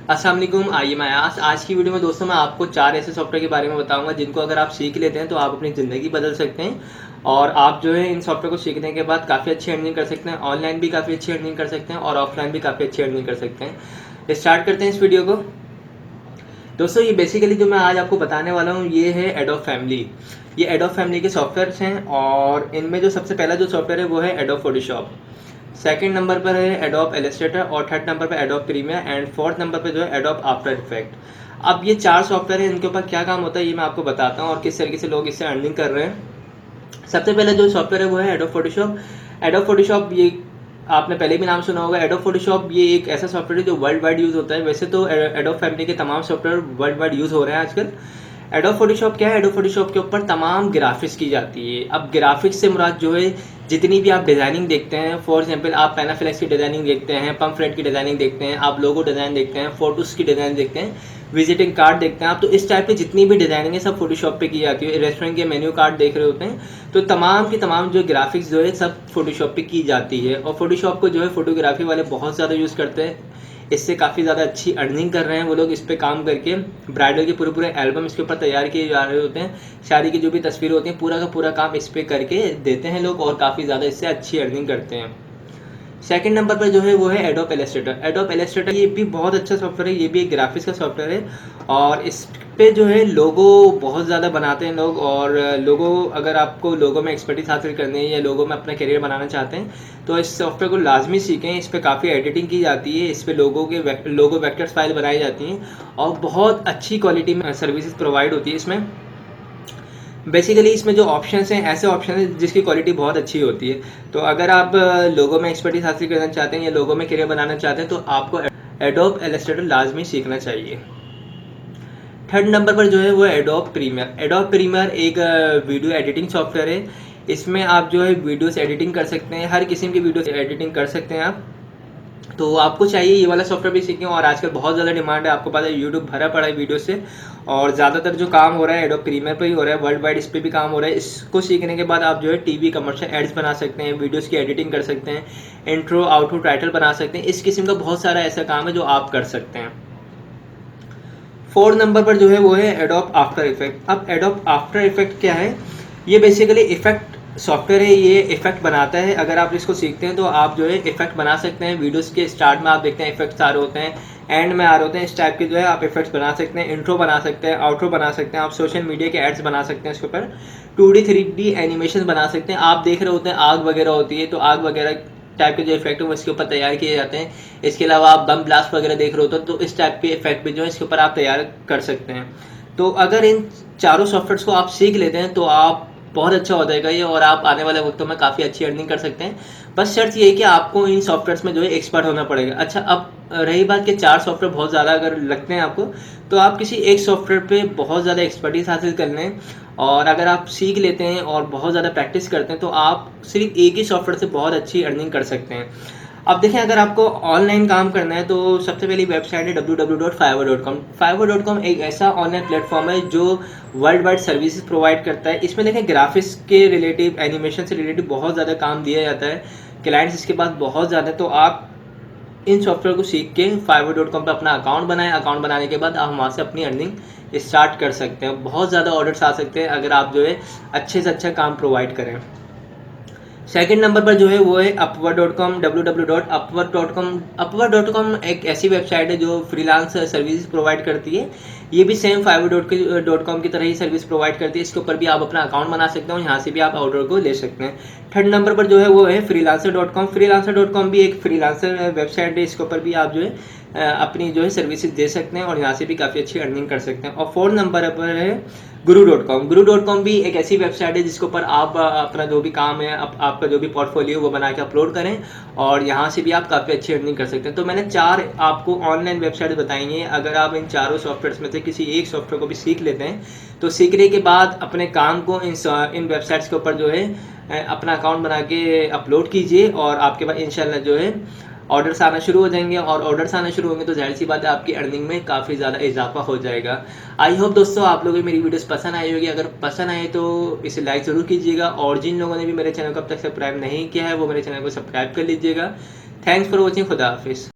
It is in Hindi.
अस्सलाम वालेकुम। आइए मैं आज की वीडियो में दोस्तों मैं आपको 4 ऐसे सॉफ्टवेयर के बारे में बताऊंगा जिनको अगर आप सीख लेते हैं तो आप अपनी ज़िंदगी बदल सकते हैं और आप जो है इन सॉफ्टवेयर को सीखने के बाद काफ़ी अच्छी अर्निंग कर सकते हैं। ऑनलाइन भी काफ़ी अच्छी अर्निंग कर सकते हैं और ऑफलाइन भी काफ़ी अच्छी अर्निंग कर सकते हैं। स्टार्ट करते हैं इस वीडियो को। दोस्तों ये बेसिकली जो मैं आज आपको बताने वाला हूँ ये है एडोब फैमिली। ये एडोब फैमिली के सॉफ्टवेयर्स हैं और इनमें जो सबसे पहला जो सॉफ्टवेयर है वो है एडोब फोटोशॉप। सेकंड नंबर पर है एडोब इलस्ट्रेटर और थर्ड नंबर पर Adobe Premiere and fourth number पर जो है एडोब आफ्टर इफेक्ट। अब ये 4 सॉफ्टवेयर हैं, इनके ऊपर क्या काम होता है ये मैं आपको बताता हूँ और किस तरीके से लोग इससे अर्निंग कर रहे हैं। सबसे पहले जो सॉफ्टवेयर है वो है एडोब फोटोशॉप। एडोब फोटोशॉप ये आपने पहले भी नाम सुना होगा। एडोब फोटोशॉप ये एक ऐसा सॉफ्टवेयर है जो वर्ल्ड वाइड यूज़ होता है। वैसे तो एडोब फैमिली के तमाम सॉफ्टवेयर वर्ल्ड वाइड यूज़ हो रहे हैं आजकल। एडोब फोटोशॉप क्या है? एडोब फोटोशॉप के ऊपर तमाम ग्राफिक्स की जाती है। अब ग्राफिक्स से मुराद जो है जितनी भी आप डिज़ाइनिंग देखते हैं, फॉर एग्जांपल आप पैनाफ्लेक्स की डिज़ाइनिंग देखते हैं, पम्फलेट की डिज़ाइनिंग देखते हैं, आप लोगो डिज़ाइन देखते हैं, फोटोज़ की डिज़ाइन देखते हैं, विजिटिंग कार्ड देखते हैं आप, तो इस टाइप की जितनी भी डिज़ाइनिंग है सब फोटोशॉप पे की जाती है। रेस्टोरेंट के मेन्यू कार्ड देख रहे होते हैं तो तमाम की तमाम जो ग्राफिक्स जो है सब फोटोशॉप पे की जाती है और फोटोशॉप को जो है फोटोग्राफी वाले बहुत ज़्यादा यूज़ करते हैं। इससे काफ़ी ज़्यादा अच्छी अर्निंग कर रहे हैं वो लोग इस पे काम करके। ब्राइडल के पूरे पूरे एल्बम इसके ऊपर तैयार किए जा रहे होते हैं। शादी की जो भी तस्वीर होती हैं पूरा का पूरा काम इस पे करके देते हैं लोग और काफ़ी ज़्यादा इससे अच्छी अर्निंग करते हैं। सेकंड नंबर पर जो है वो है एडोब इलस्ट्रेटर। एडोब इलस्ट्रेटर ये भी बहुत अच्छा सॉफ्टवेयर है। ये भी एक ग्राफिक्स का सॉफ्टवेयर है और इस पे जो है लोगो बहुत ज़्यादा बनाते हैं लोग। और लोगो अगर आपको लोगो में एक्सपर्टीज हासिल करनी है या लोगो में अपना करियर बनाना चाहते हैं तो इस सॉफ्टवेयर को लाजमी सीखें। इस पर काफ़ी एडिटिंग की जाती है, इस पर लोगो वेक्टर्स फाइल बनाई जाती हैं और बहुत अच्छी क्वालिटी में सर्विसेज प्रोवाइड होती है इसमें। बेसिकली इसमें जो ऑप्शंस हैं ऐसे ऑप्शन हैं जिसकी क्वालिटी बहुत अच्छी होती है। तो अगर आप लोगों में एक्सपर्टीज हासिल करना चाहते हैं या लोगों में करियर बनाना चाहते हैं तो आपको एडोब इलस्ट्रेटर लाजमी सीखना चाहिए। थर्ड नंबर पर जो है वो एडोब प्रीमियर। एडोब प्रीमियर एक वीडियो एडिटिंग सॉफ्टवेयर है। इसमें आप जो है वीडियोस एडिटिंग कर सकते हैं, हर किस्म की वीडियो एडिटिंग कर सकते हैं आप। तो आपको चाहिए ये वाला सॉफ्टवेयर भी सीखें और आजकल बहुत ज़्यादा डिमांड है, आपको पता है यूट्यूब भरा पड़ा है वीडियो से और ज़्यादातर जो काम हो रहा है एडोब प्रीमियर पे ही हो रहा है, वर्ल्ड वाइड इस पर भी काम हो रहा है। इसको सीखने के बाद आप जो है टीवी कमर्शियल एड्स बना सकते हैं, वीडियोस की एडिटिंग कर सकते हैं, इंट्रो आउटरो टाइटल बना सकते हैं। इस किस्म का बहुत सारा ऐसा काम है जो आप कर सकते हैं। फोर्थ नंबर पर जो है वो है एडोब आफ्टर इफेक्ट। अब एडोब आफ्टर इफेक्ट क्या है? ये बेसिकली इफेक्ट सॉफ्टवेयर है। ये इफेक्ट बनाता है। अगर आप इसको सीखते हैं तो आप जो है इफेक्ट बना सकते हैं। वीडियोस के स्टार्ट में आप देखते हैं इफेक्ट्स आ रहे होते हैं, एंड में आ रहे होते हैं, इस टाइप के जो है आप इफेक्ट्स बना सकते हैं। इंट्रो बना सकते हैं, आउट्रो बना सकते हैं, आप सोशल मीडिया के एड्स बना सकते हैं इसके ऊपर। 2D 3D एनिमेशन बना सकते हैं। आप देख रहे होते हैं आग वगैरह होती है तो आग वगैरह टाइप के जो इफेक्ट है वो इसके ऊपर तैयार किए जाते हैं। इसके अलावा आप बम ब्लास्ट वगैरह देख रहे होते हो तो इस टाइप के इफेक्ट भी जो है इसके ऊपर आप तैयार कर सकते हैं। तो अगर इन चारों सॉफ्टवेयर्स को आप सीख लेते हैं तो आप बहुत अच्छा हो जाएगा ये और आप आने वाले वक्तों में काफ़ी अच्छी अर्निंग कर सकते हैं। बस शर्त ये है कि आपको इन सॉफ्टवेयर्स में जो है एक्सपर्ट होना पड़ेगा। अच्छा, अब रही बात कि 4 सॉफ्टवेयर बहुत ज़्यादा अगर लगते हैं आपको तो आप किसी एक सॉफ्टवेयर पे बहुत ज़्यादा एक्सपर्टीज हासिल कर लें और अगर आप सीख लेते हैं और बहुत ज़्यादा प्रैक्टिस करते हैं तो आप सिर्फ एक ही सॉफ्टवेयर से बहुत अच्छी अर्निंग कर सकते हैं। अब देखें, अगर आपको ऑनलाइन काम करना है तो सबसे पहली वेबसाइट है www.fiverr.com। fiverr.com एक ऐसा ऑनलाइन प्लेटफॉर्म है जो वर्ल्ड वाइड सर्विसेज प्रोवाइड करता है। इसमें देखें ग्राफिक्स के रिलेटिव, एनिमेशन से रिलेटिव बहुत ज़्यादा काम दिया जाता है। क्लाइंट्स इसके पास बहुत ज़्यादा है। तो आप इन सॉफ्टवेयर को सीख के fiverr.com पे अपना अकाउंट बनाएं। अकाउंट बनाने के बाद आप वहाँ से अपनी अर्निंग स्टार्ट कर सकते हैं। बहुत ज़्यादा ऑर्डर्स आ सकते हैं अगर आप जो है अच्छे से अच्छा काम प्रोवाइड करें। सेकंड नंबर पर जो है वो है upwork.com। www.upwork.com। upwork.com एक ऐसी वेबसाइट है जो फ्रीलांस सर्विस प्रोवाइड करती है। ये भी सेम fiverr.com की तरह ही सर्विस प्रोवाइड करती है। इसके ऊपर भी आप अपना अकाउंट बना सकते हो, यहाँ से भी आप ऑर्डर को ले सकते हैं। थर्ड नंबर पर जो है वो है freelancer.com। freelancer.com भी एक फ्रीलांसर वेबसाइट है। इसके ऊपर भी आप जो है अपनी जो है सर्विसेज दे सकते हैं और यहाँ से भी काफ़ी अच्छी अर्निंग कर सकते हैं। और फोर्थ नंबर पर है guru.com। guru.com भी एक ऐसी वेबसाइट है जिसके ऊपर आप अपना जो भी काम है, आपका जो भी पोर्टफोलियो वो बना के अपलोड करें और यहाँ से भी आप काफ़ी अच्छी अर्निंग कर सकते हैं। तो मैंने 4 आपको ऑनलाइन वेबसाइट बताई हैं। अगर आप इन चारों सॉफ्टवेयर्स में से किसी एक सॉफ्टवेयर को भी सीख लेते हैं तो सीखने के बाद अपने काम को इन वेबसाइट्स के ऊपर जो है अपना अकाउंट बना के अपलोड कीजिए और आपके पास इंशाल्लाह जो है ऑर्डर्स आना शुरू हो जाएंगे और ऑर्डर्स आना शुरू होंगे तो जाहिर सी बात है आपकी अर्निंग में काफ़ी ज़्यादा इजाफा हो जाएगा। आई होप दोस्तों आप लोगों को मेरी वीडियोस पसंद आई होगी। अगर पसंद आए तो इसे लाइक ज़रूर कीजिएगा और जिन लोगों ने भी मेरे चैनल को अब तक सब्सक्राइब नहीं किया है वो मेरे चैनल को सब्सक्राइब कर लीजिएगा। Thanks for watching. खुदा हाफिज़।